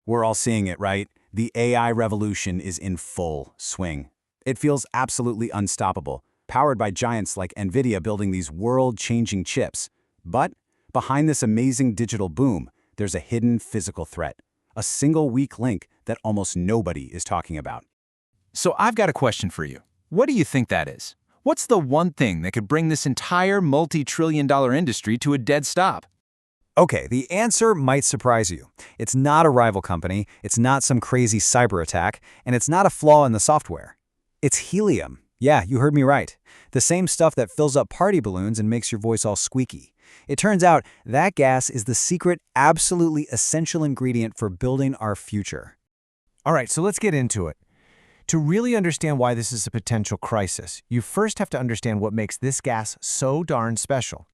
We're all seeing it, right? The AI revolution is in full swing. It feels absolutely unstoppable, powered by giants like Nvidia building these world-changing chips. But behind this amazing digital boom, there's a hidden physical threat, a single weak link that almost nobody is talking about. So I've got a question for you. What do you think that is? What's the one thing that could bring this entire multi-trillion-dollar industry to a dead stop? Okay, the answer might surprise you. It's not a rival company, it's not some crazy cyber attack, and it's not a flaw in the software. It's helium. Yeah, you heard me right. The same stuff that fills up party balloons and makes your voice all squeaky. It turns out that gas is the secret, absolutely essential ingredient for building our future. All right, so let's get into it. To really understand why this is a potential crisis, you first have to understand what makes this gas so darn special.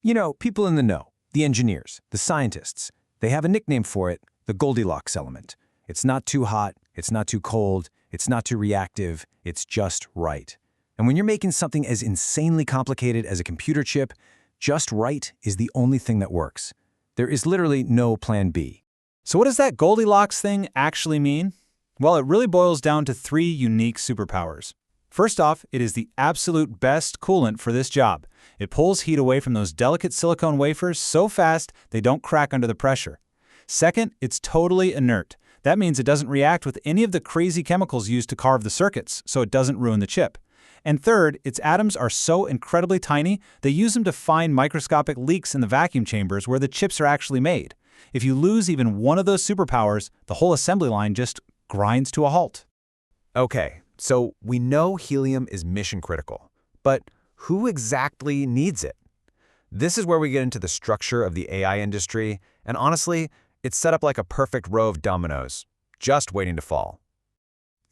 You know, people in the know, the engineers, the scientists, they have a nickname for it, the Goldilocks element. It's not too hot, it's not too cold, it's not too reactive, it's just right. And when you're making something as insanely complicated as a computer chip, just right is the only thing that works. There is literally no plan B. So what does that Goldilocks thing actually mean? Well, it really boils down to three unique superpowers. First off, it is the absolute best coolant for this job. It pulls heat away from those delicate silicone wafers so fast they don't crack under the pressure. Second, it's totally inert. That means it doesn't react with any of the crazy chemicals used to carve the circuits, so it doesn't ruin the chip. And third, its atoms are so incredibly tiny, they use them to find microscopic leaks in the vacuum chambers where the chips are actually made. If you lose even one of those superpowers, the whole assembly line just grinds to a halt. Okay, so we know helium is mission critical, but who exactly needs it? This is where we get into the structure of the AI industry, and honestly, it's set up like a perfect row of dominoes, just waiting to fall.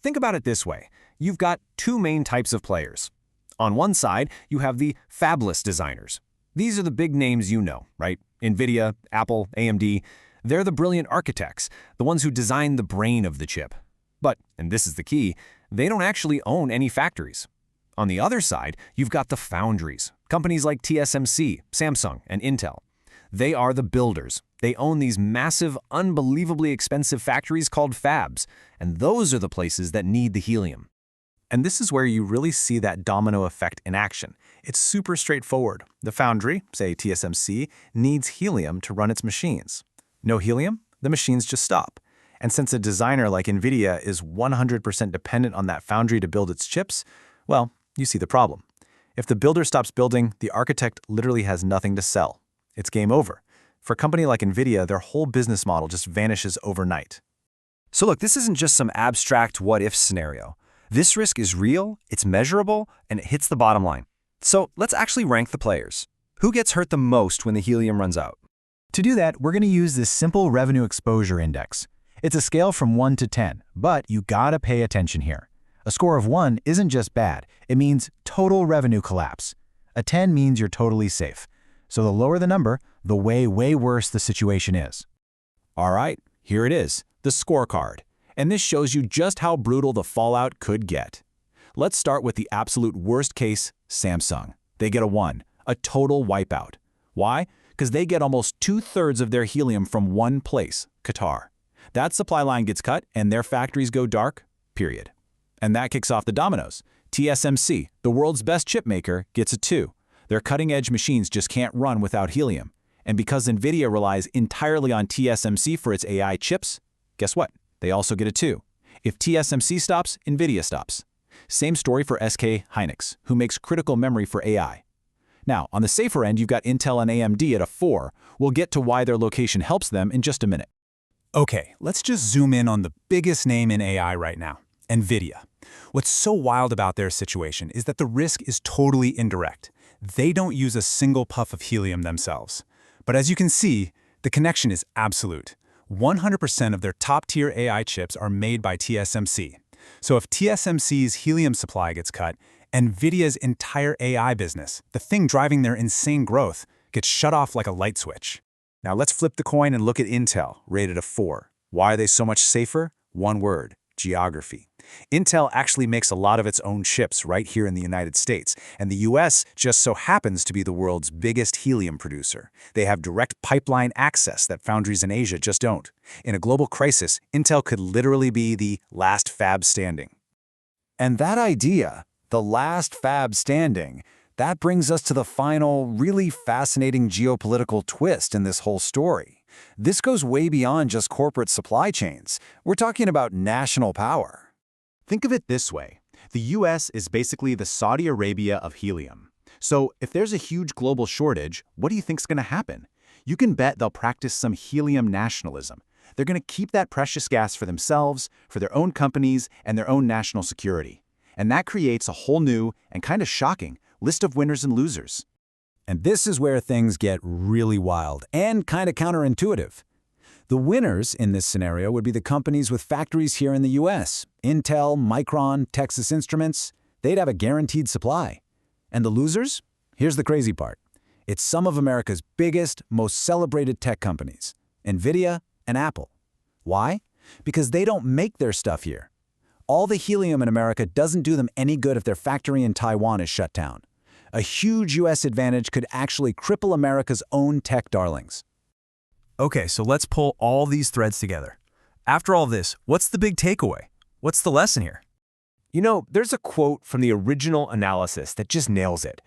Think about it this way. You've got two main types of players. On one side, you have the fabless designers. These are the big names you know, right? Nvidia, Apple, AMD. They're the brilliant architects, the ones who design the brain of the chip. But, and this is the key, they don't actually own any factories. On the other side, you've got the foundries, companies like TSMC, Samsung, and Intel. They are the builders. They own these massive, unbelievably expensive factories called fabs, and those are the places that need the helium. And this is where you really see that domino effect in action. It's super straightforward. The foundry, say TSMC, needs helium to run its machines. No helium, the machines just stop. And since a designer like Nvidia is 100% dependent on that foundry to build its chips, well, you see the problem. If the builder stops building, the architect literally has nothing to sell. It's game over. For a company like Nvidia, their whole business model just vanishes overnight. So look, this isn't just some abstract what-if scenario. This risk is real, it's measurable, and it hits the bottom line. So let's actually rank the players. Who gets hurt the most when the helium runs out? To do that, we're going to use this simple revenue exposure index. It's a scale from 1 to 10, but you gotta pay attention here. A score of 1 isn't just bad, it means total revenue collapse. A 10 means you're totally safe. So the lower the number, the way worse the situation is. All right, here it is, the scorecard. And this shows you just how brutal the fallout could get. Let's start with the absolute worst case, Samsung. They get a 1, a total wipeout. Why? Because they get almost 2/3 of their helium from one place, Qatar. That supply line gets cut and their factories go dark, period. And that kicks off the dominoes. TSMC, the world's best chip maker, gets a 2. Their cutting-edge machines just can't run without helium. And because Nvidia relies entirely on TSMC for its AI chips, guess what? They also get a 2. If TSMC stops, Nvidia stops. Same story for SK Hynix, who makes critical memory for AI. Now, on the safer end, you've got Intel and AMD at a 4. We'll get to why their location helps them in just a minute. Okay, let's just zoom in on the biggest name in AI right now, Nvidia. What's so wild about their situation is that the risk is totally indirect. They don't use a single puff of helium themselves. But as you can see, the connection is absolute. 100% of their top-tier AI chips are made by TSMC. So if TSMC's helium supply gets cut, Nvidia's entire AI business, the thing driving their insane growth, gets shut off like a light switch. Now let's flip the coin and look at Intel, rated a 4. Why are they so much safer? One word, geography. Intel actually makes a lot of its own chips right here in the United States, and the US just so happens to be the world's biggest helium producer. They have direct pipeline access that foundries in Asia just don't. In a global crisis, Intel could literally be the last fab standing. And that idea, the last fab standing, that brings us to the final, really fascinating geopolitical twist in this whole story. This goes way beyond just corporate supply chains. We're talking about national power. Think of it this way. The US is basically the Saudi Arabia of helium. So if there's a huge global shortage, what do you think's going to happen? You can bet they'll practice some helium nationalism. They're going to keep that precious gas for themselves, for their own companies, and their own national security. And that creates a whole new, and kind of shocking, list of winners and losers. And this is where things get really wild and kind of counterintuitive. The winners in this scenario would be the companies with factories here in the US. Intel, Micron, Texas Instruments, they'd have a guaranteed supply. And the losers? Here's the crazy part. It's some of America's biggest, most celebrated tech companies, Nvidia and Apple. Why? Because they don't make their stuff here. All the helium in America doesn't do them any good if their factory in Taiwan is shut down. A huge US advantage could actually cripple America's own tech darlings. Okay, so let's pull all these threads together. After all this, what's the big takeaway? What's the lesson here? You know, there's a quote from the original analysis that just nails it.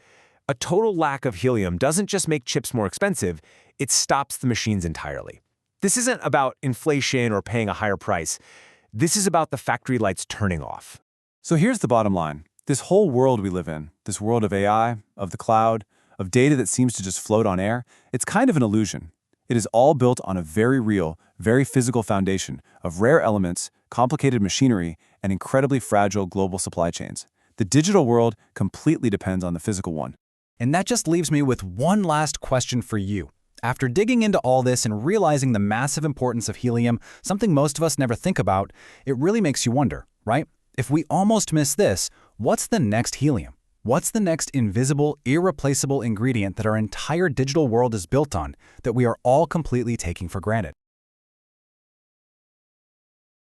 A total lack of helium doesn't just make chips more expensive, it stops the machines entirely. This isn't about inflation or paying a higher price. This is about the factory lights turning off. So here's the bottom line. This whole world we live in, this world of AI, of the cloud, of data that seems to just float on air, it's kind of an illusion. It is all built on a very real, very physical foundation of rare elements, complicated machinery, and incredibly fragile global supply chains. The digital world completely depends on the physical one. And that just leaves me with one last question for you. After digging into all this and realizing the massive importance of helium, something most of us never think about, it really makes you wonder, right? If we almost miss this, what's the next helium? What's the next invisible, irreplaceable ingredient that our entire digital world is built on that we are all completely taking for granted?